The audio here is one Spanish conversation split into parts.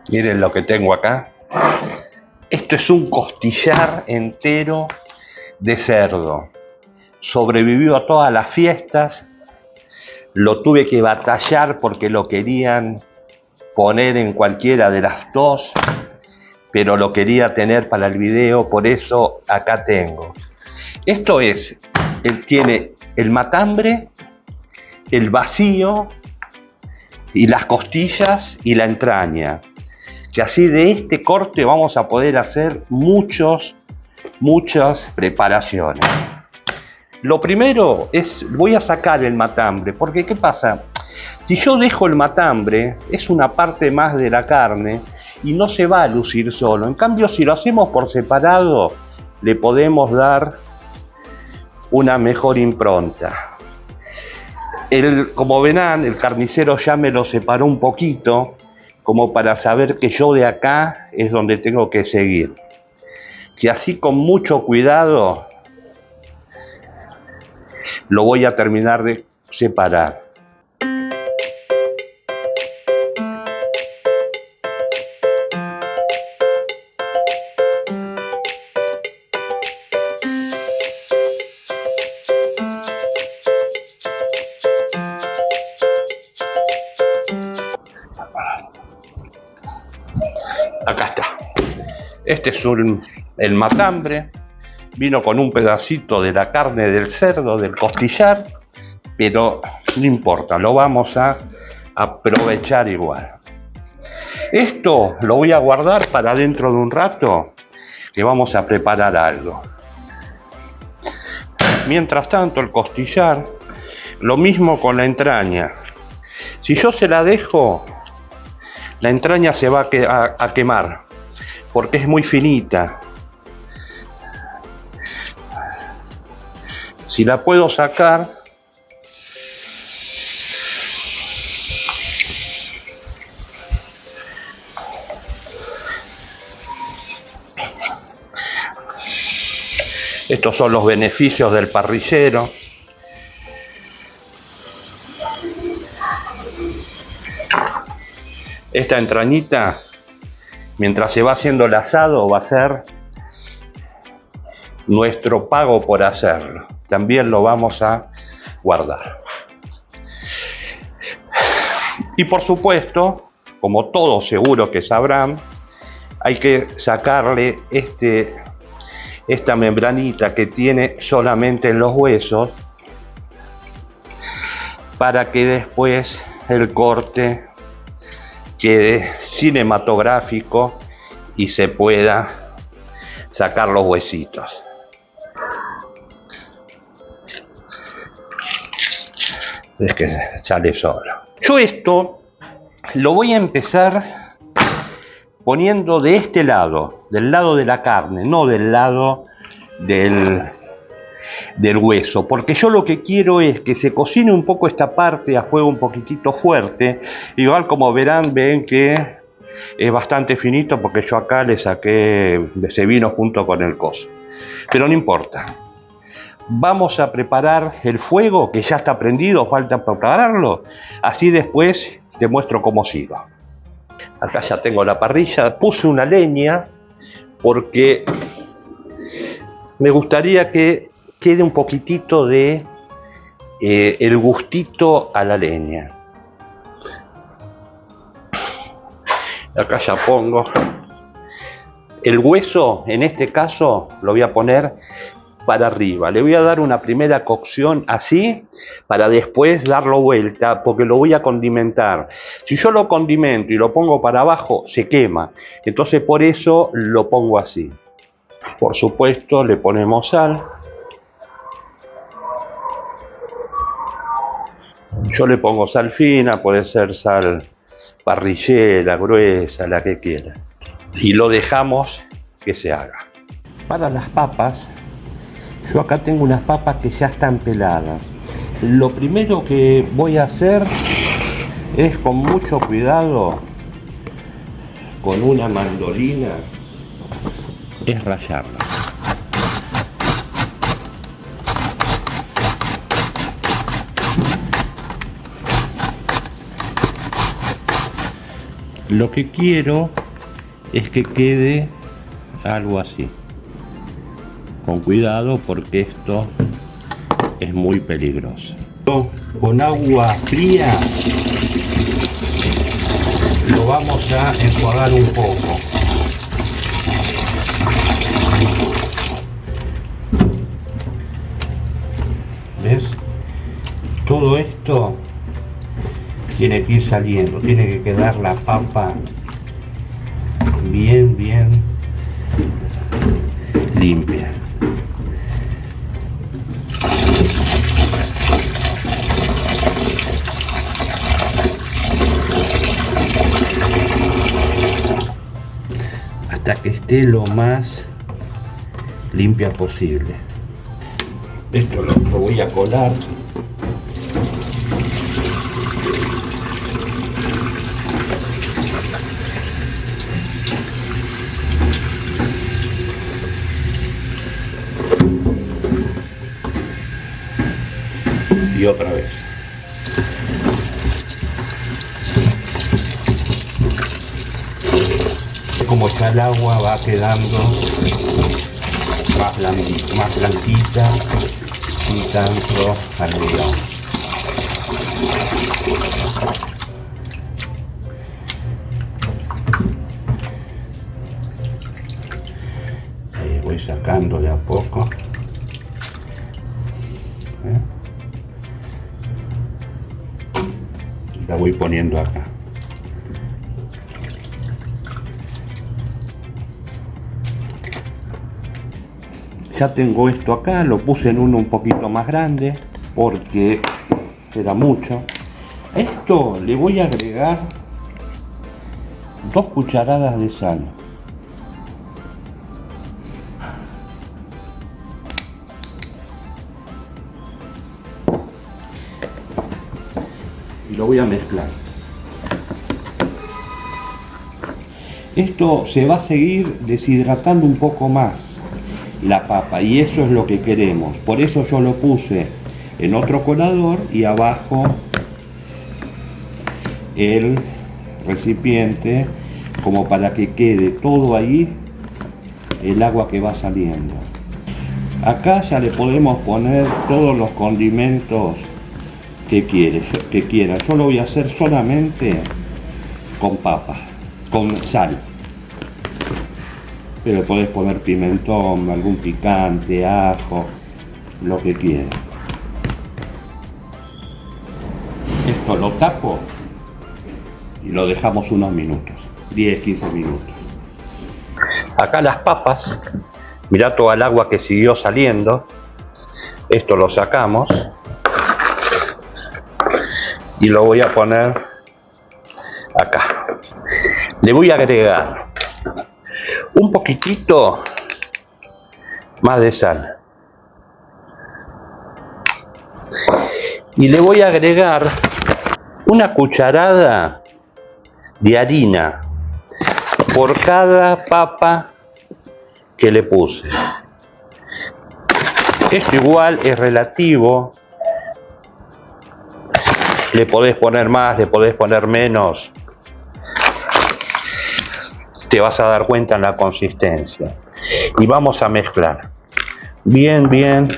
Miren lo que tengo acá. Esto es un costillar entero de cerdo. Sobrevivió a todas las fiestas. Lo tuve que batallar porque lo querían poner en cualquiera de las dos, pero lo quería tener para el video, por eso acá tengo. Esto es, tiene el matambre, el vacío y las costillas y la entraña. Que así de este corte vamos a poder hacer muchas preparaciones. Lo primero es, voy a sacar el matambre, porque ¿qué pasa? Si yo dejo el matambre, es una parte más de la carne y no se va a lucir solo. En cambio, si lo hacemos por separado, le podemos dar una mejor impronta. Como verán, el carnicero ya me lo separó un poquito, como para saber que yo de acá es donde tengo que seguir. Que así con mucho cuidado lo voy a terminar de separar. Acá está. Este es el matambre. Vino con un pedacito de la carne del cerdo, del costillar, pero no importa, lo vamos a aprovechar igual. Esto lo voy a guardar para dentro de un rato, que vamos a preparar algo. Mientras tanto, el costillar, lo mismo con la entraña. Si yo se la dejo, la entraña se va a quemar, porque es muy finita. Si la puedo sacar, estos son los beneficios del parrillero. Esta entrañita, mientras se va haciendo el asado, va a ser nuestro pago por hacerlo. También lo vamos a guardar. Y por supuesto, como todos seguro que sabrán, hay que sacarle esta membranita que tiene solamente en los huesos, para que después el corte quede cinematográfico y se pueda sacar los huesitos. Es que sale solo. Yo esto lo voy a empezar poniendo de este lado, del lado de la carne, no del lado del hueso, porque yo lo que quiero es que se cocine un poco esta parte a fuego un poquitito fuerte. Igual, como verán, ven que es bastante finito, porque yo acá le saqué, se vino junto con el coso, pero no importa. Vamos a preparar el fuego, que ya está prendido, falta prepararlo, así después te muestro cómo sigo. Acá ya tengo la parrilla, puse una leña porque me gustaría que quede un poquitito de el gustito a la leña. Acá ya pongo el hueso, en este caso lo voy a poner para arriba. Le voy a dar una primera cocción así, para después darlo vuelta, porque lo voy a condimentar. Si yo lo condimento y lo pongo para abajo, se quema. Entonces por eso lo pongo así. Por supuesto le ponemos sal. Yo le pongo sal fina, puede ser sal parrillera, gruesa, la que quiera. Y lo dejamos que se haga. Para las papas, yo acá tengo unas papas que ya están peladas. Lo primero que voy a hacer es, con mucho cuidado, con una mandolina, es rallarlas. Lo que quiero es que quede algo así. Con cuidado porque esto es muy peligroso. Con agua fría lo vamos a enjuagar un poco. ¿Ves? Todo esto tiene que ir saliendo, tiene que quedar la papa bien limpia. Hasta que esté lo más limpia posible. Esto lo voy a colar. Y otra vez. Como ya el agua va quedando más blanquita y tanto almidón. Ahí voy sacando de a poco. La voy poniendo acá. Ya tengo esto acá, lo puse en uno un poquito más grande porque era mucho. A esto le voy a agregar 2 cucharadas de sal. Y lo voy a mezclar. Esto se va a seguir deshidratando un poco más la papa y eso es lo que queremos. Por eso yo lo puse en otro colador y abajo el recipiente como para que quede todo ahí el agua que va saliendo. Acá ya le podemos poner todos los condimentos que quieran. Yo lo voy a hacer solamente con papa, con sal. Pero podés poner pimentón, algún picante, ajo, lo que quieras. Esto lo tapo y lo dejamos unos minutos, 10-15 minutos. Acá las papas, mirá toda el agua que siguió saliendo. Esto lo sacamos y lo voy a poner acá. Le voy a agregar un poquitito más de sal y le voy a agregar una cucharada de harina por cada papa que le puse. Esto igual es relativo, le podés poner más, le podés poner menos. Te vas a dar cuenta en la consistencia y vamos a mezclar bien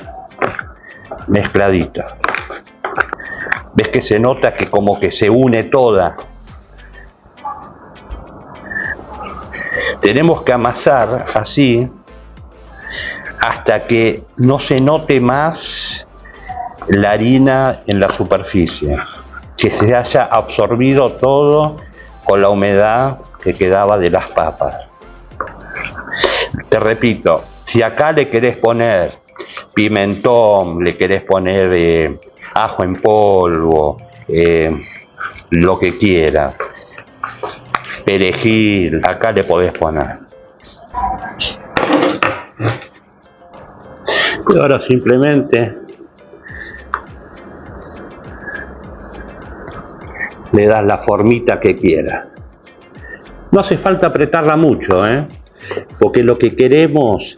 mezcladito. Ves que se nota que como que se une toda. Tenemos que amasar así hasta que no se note más la harina en la superficie, que se haya absorbido todo con la humedad que quedaba de las papas. Te repito, si acá le querés poner pimentón, le querés poner ajo en polvo, lo que quieras, perejil, acá le podés poner. Y ahora simplemente le das la formita que quieras. No hace falta apretarla mucho, porque lo que queremos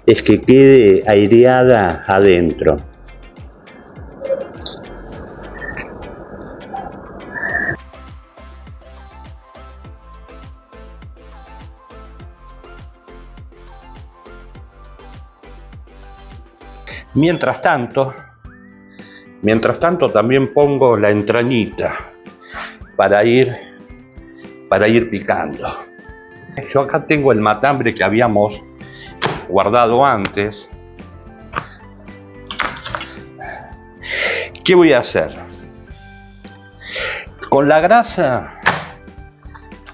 es que quede aireada adentro. Mientras tanto también pongo la entrañita para ir picando. Yo acá tengo el matambre que habíamos guardado antes. ¿Qué voy a hacer? Con la grasa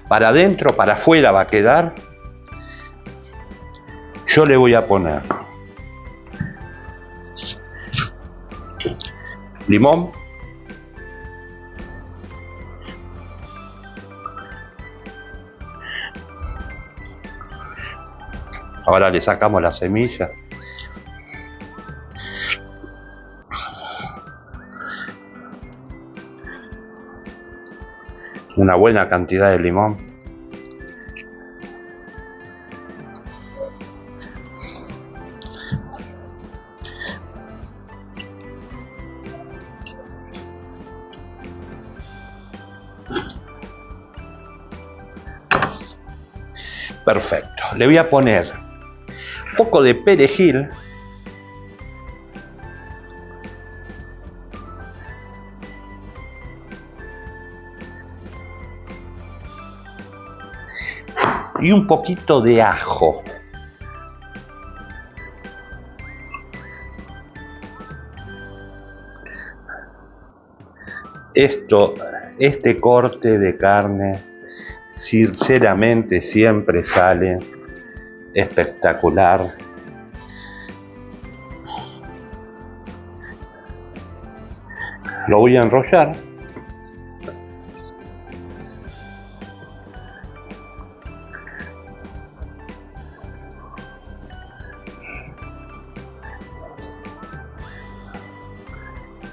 para adentro, para afuera va a quedar. Yo le voy a poner limón, ahora le sacamos la semilla, una buena cantidad de limón. Perfecto. Le voy a poner un poco de perejil. Y un poquito de ajo. Este corte de carne, sinceramente, siempre sale espectacular. Lo voy a enrollar.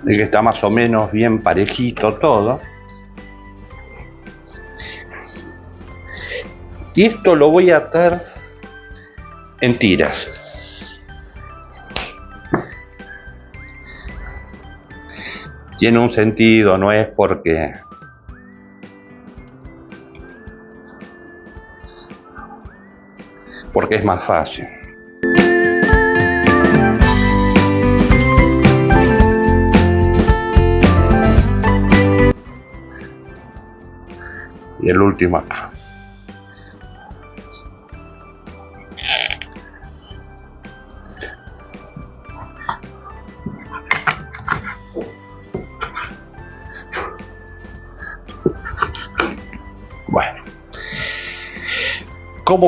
Y que está más o menos bien parejito todo. Y esto lo voy a atar en tiras. Tiene un sentido, no es porque es más fácil. Y el último acá. Bueno,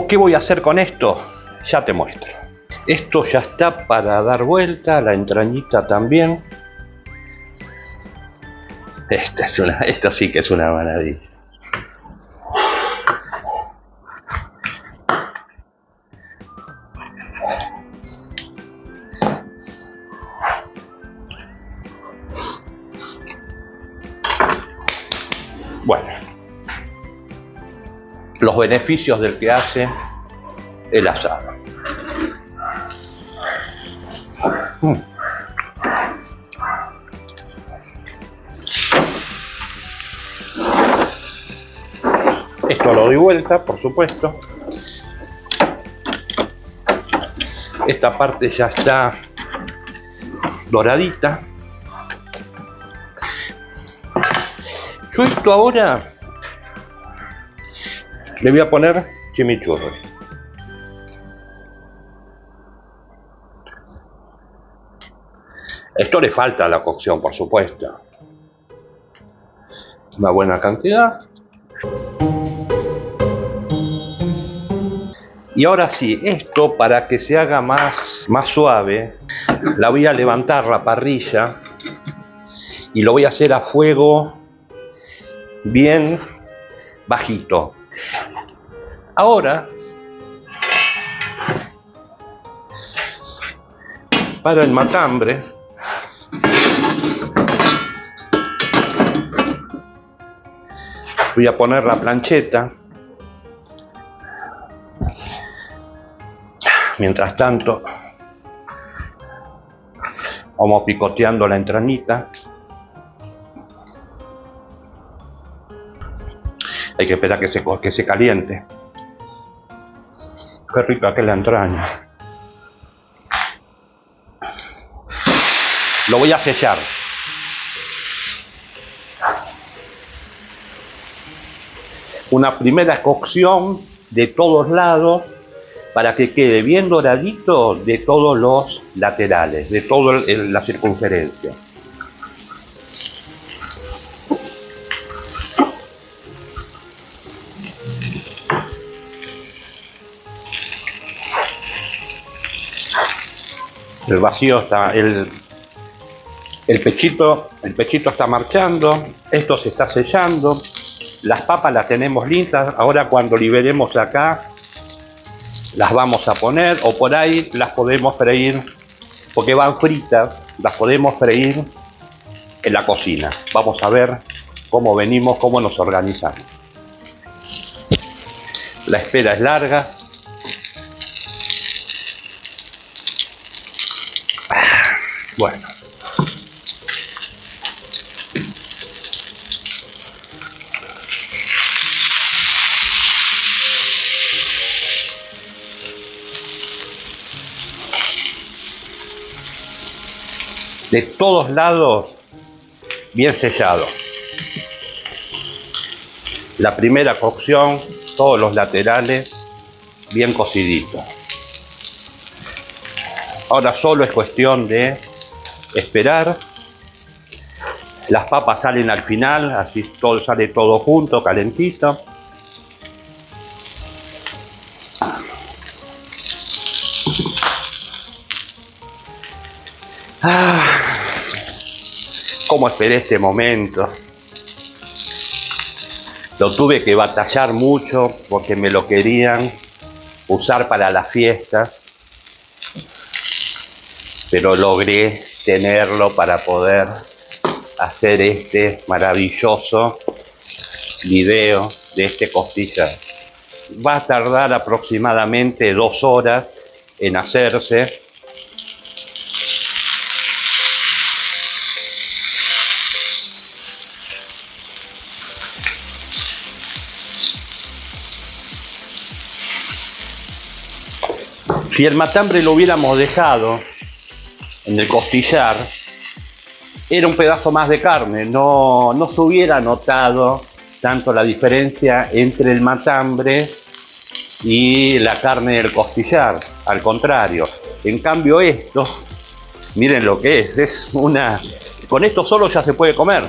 ¿qué voy a hacer con esto? Ya te muestro. Esto ya está para dar vuelta, la entrañita también. Esto sí que es una maravilla. Bueno, los beneficios del que hace el asado. Esto lo doy vuelta, por supuesto. Esta parte ya está doradita. Yo esto ahora le voy a poner chimichurri. Esto le falta a la cocción, por supuesto. Una buena cantidad. Y ahora sí, esto para que se haga más suave, la voy a levantar la parrilla y lo voy a hacer a fuego bien bajito. Ahora, para el matambre, voy a poner la plancheta. Mientras tanto, vamos picoteando la entrañita. Hay que esperar que se caliente. Qué rica que es la entraña. Lo voy a sellar. Una primera cocción de todos lados para que quede bien doradito de todos los laterales, de toda la circunferencia. El vacío está, el pechito está marchando, esto se está sellando, las papas las tenemos listas. Ahora cuando liberemos acá las vamos a poner, o por ahí las podemos freír, porque van fritas, las podemos freír en la cocina. Vamos a ver cómo venimos, cómo nos organizamos. La espera es larga. Bueno. De todos lados, bien sellado. La primera cocción, todos los laterales, bien cociditos. Ahora solo es cuestión de esperar. Las papas salen al final, así todo sale todo junto, calentito. Cómo esperé este momento. Lo tuve que batallar mucho porque me lo querían usar para las fiestas, pero logré tenerlo para poder hacer este maravilloso video de este costillar. Va a tardar aproximadamente 2 horas en hacerse. Si el matambre lo hubiéramos dejado en el costillar, era un pedazo más de carne, no se hubiera notado tanto la diferencia entre el matambre y la carne del costillar, al contrario. En cambio esto, miren lo que es una... Con esto solo ya se puede comer.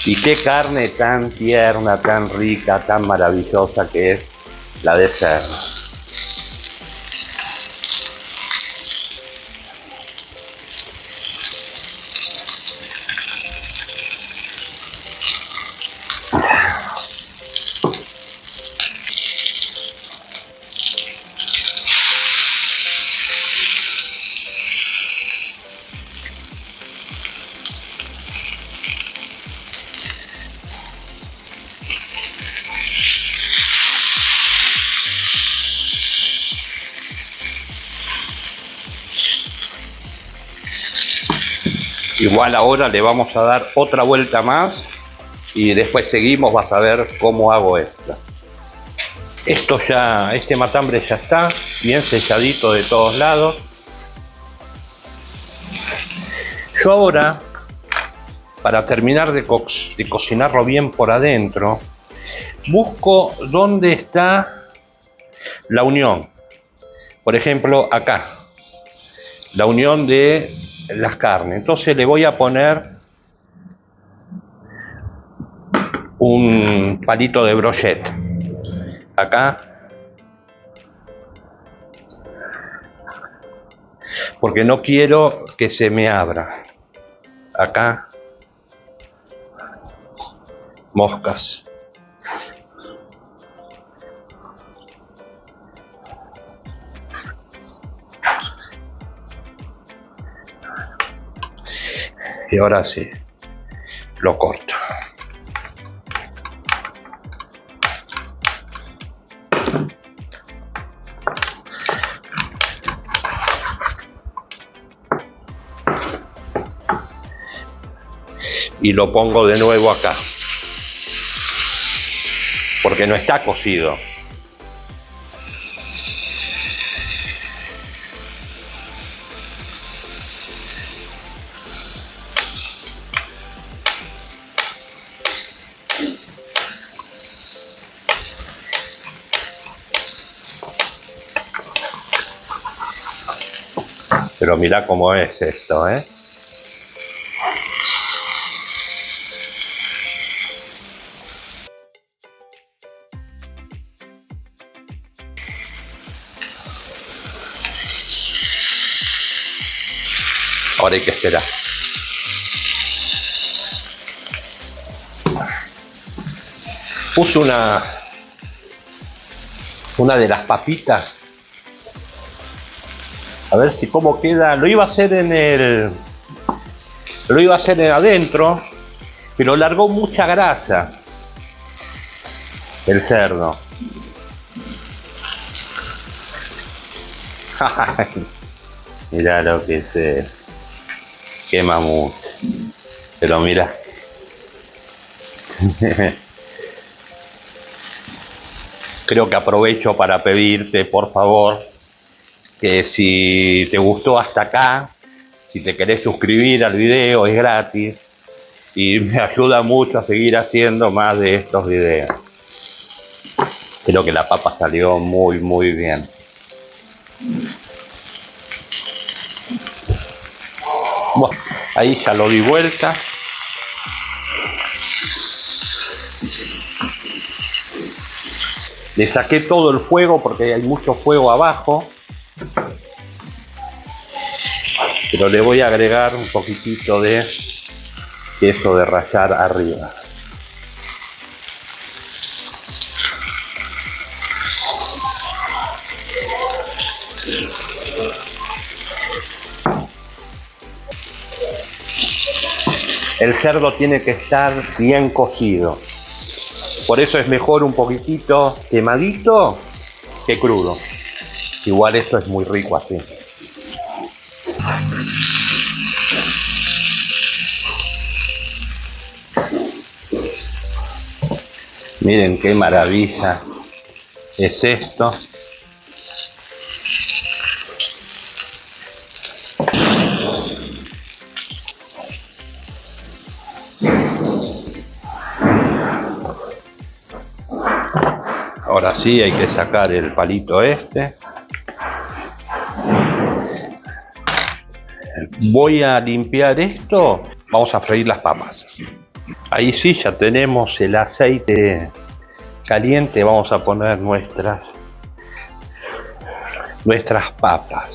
Y qué carne tan tierna, tan rica, tan maravillosa que es la de cerdo. Igual ahora le vamos a dar otra vuelta más y después seguimos, vas a ver cómo hago esto. Esto ya, este matambre ya está bien selladito de todos lados. Yo ahora, para terminar de cocinarlo bien por adentro, busco dónde está la unión. Por ejemplo, acá, la unión de las carnes. Entonces le voy a poner un palito de brochette acá, porque no quiero que se me abra. Acá, moscas. Y ahora sí, lo corto. Y lo pongo de nuevo acá, porque no está cocido. Pero mirá cómo es esto, ¿eh? Ahora hay que esperar. Puse una de las papitas. A ver si cómo queda. Lo iba a hacer en adentro, pero largó mucha grasa el cerdo. Mirá lo que es. Qué mamut. Pero mira. Creo que aprovecho para pedirte, por favor, que si te gustó hasta acá, si te querés suscribir al video, es gratis y me ayuda mucho a seguir haciendo más de estos videos. Creo que la papa salió muy bien. Bueno, ahí ya lo di vuelta. Le saqué todo el fuego porque hay mucho fuego abajo. Pero le voy a agregar un poquitito de queso de rallar arriba. El cerdo tiene que estar bien cocido. Por eso es mejor un poquitito quemadito que crudo. Igual esto es muy rico así. Miren qué maravilla es esto. Ahora sí hay que sacar el palito este. Voy a limpiar esto. Vamos a freír las papas. Ahí sí ya tenemos el aceite caliente. Vamos a poner nuestras papas.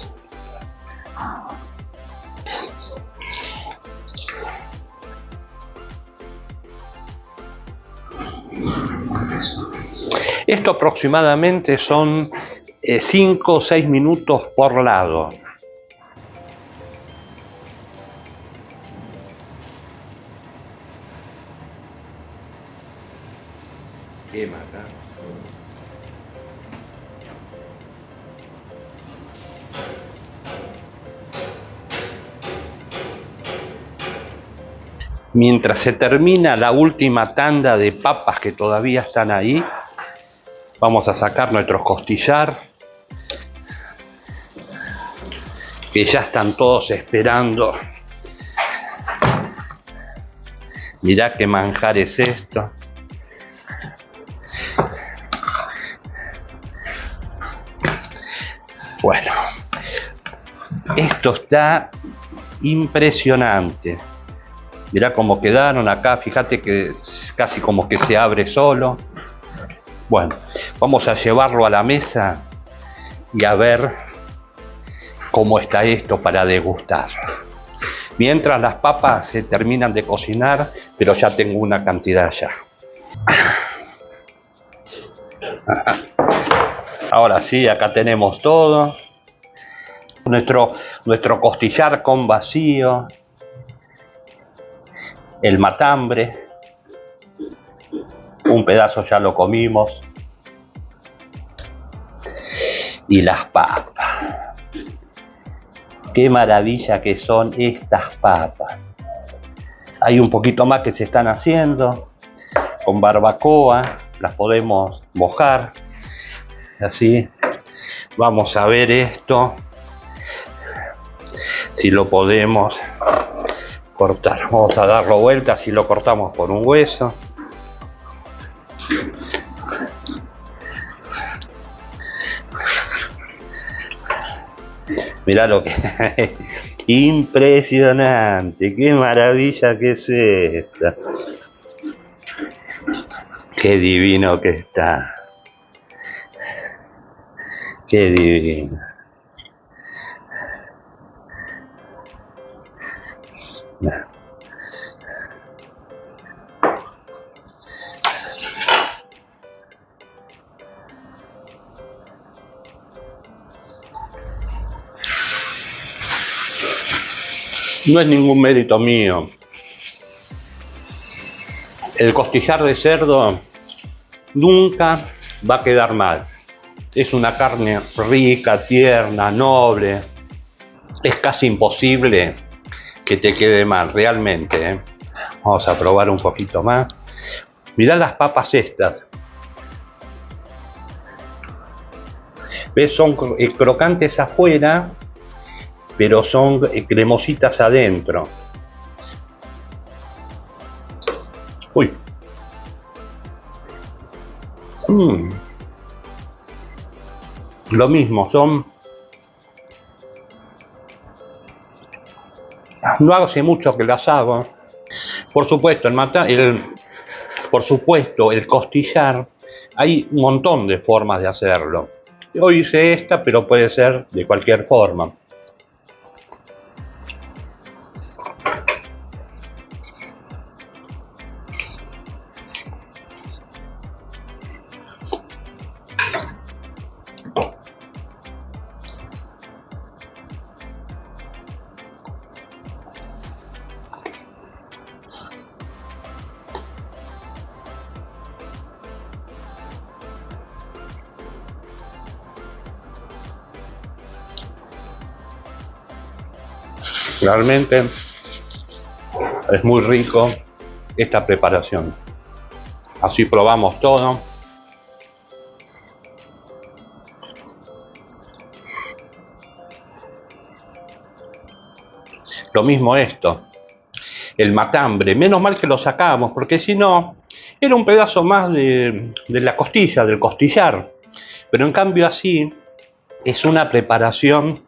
Esto aproximadamente son 5 o 6 minutos por lado. Quema acá. Mientras se termina la última tanda de papas que todavía están ahí, vamos a sacar nuestros costillar, que ya están todos esperando. Mirá qué manjar es esto. Bueno, esto está impresionante. Mirá cómo quedaron acá, fíjate que casi como que se abre solo. Bueno, vamos a llevarlo a la mesa y a ver cómo está esto para degustar. Mientras las papas se terminan de cocinar, pero ya tengo una cantidad ya. Ahora sí, acá tenemos todo. Nuestro costillar con vacío. El matambre. Un pedazo ya lo comimos. Y las papas. Qué maravilla que son estas papas. Hay un poquito más que se están haciendo. Con barbacoa. Las podemos mojar. Así. Vamos a ver esto. Si lo podemos cortar. Vamos a darlo vuelta. Si lo cortamos por un hueso. Mirá lo que... Impresionante, qué maravilla que es esta. Qué divino que está. Qué divino. No es ningún mérito mío. El costillar de cerdo nunca va a quedar mal. Es una carne rica, tierna, noble. Es casi imposible que te quede mal, realmente, ¿eh? Vamos a probar un poquito más. Mirá las papas estas. ¿Ves? Son crocantes afuera, pero son cremositas adentro. Uy. Lo mismo, son... No hace mucho que las hago. Por supuesto, el costillar, hay un montón de formas de hacerlo. Hoy hice esta, pero puede ser de cualquier forma. Realmente es muy rico esta preparación. Así probamos todo. Lo mismo esto, el matambre. Menos mal que lo sacamos, porque si no, era un pedazo más de la costilla, del costillar. Pero en cambio así, es una preparación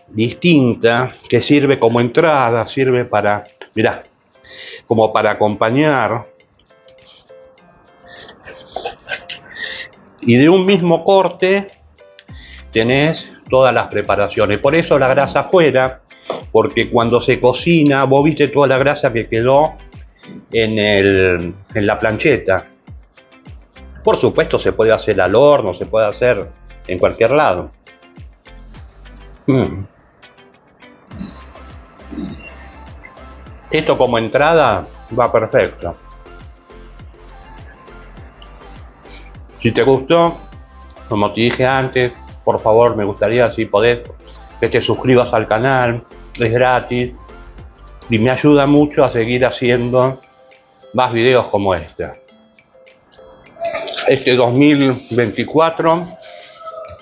distinta que sirve como entrada, sirve para, mirá, como para acompañar. Y de un mismo corte tenés todas las preparaciones. Por eso la grasa afuera, porque cuando se cocina, vos viste toda la grasa que quedó en la plancheta. Por supuesto se puede hacer al horno, se puede hacer en cualquier lado. Esto como entrada va perfecto. Si te gustó, como te dije antes, por favor me gustaría, si podés, que te suscribas al canal, es gratis y me ayuda mucho a seguir haciendo más videos como este. Este 2024,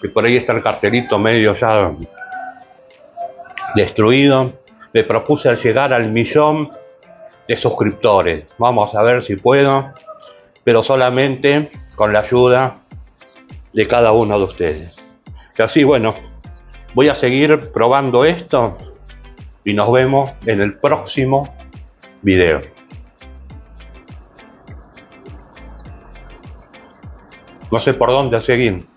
que por ahí está el cartelito medio ya destruido, me propuse llegar al 1.000.000 de suscriptores. Vamos a ver si puedo, pero solamente con la ayuda de cada uno de ustedes. Y así, bueno, voy a seguir probando esto y nos vemos en el próximo video. No sé por dónde seguir.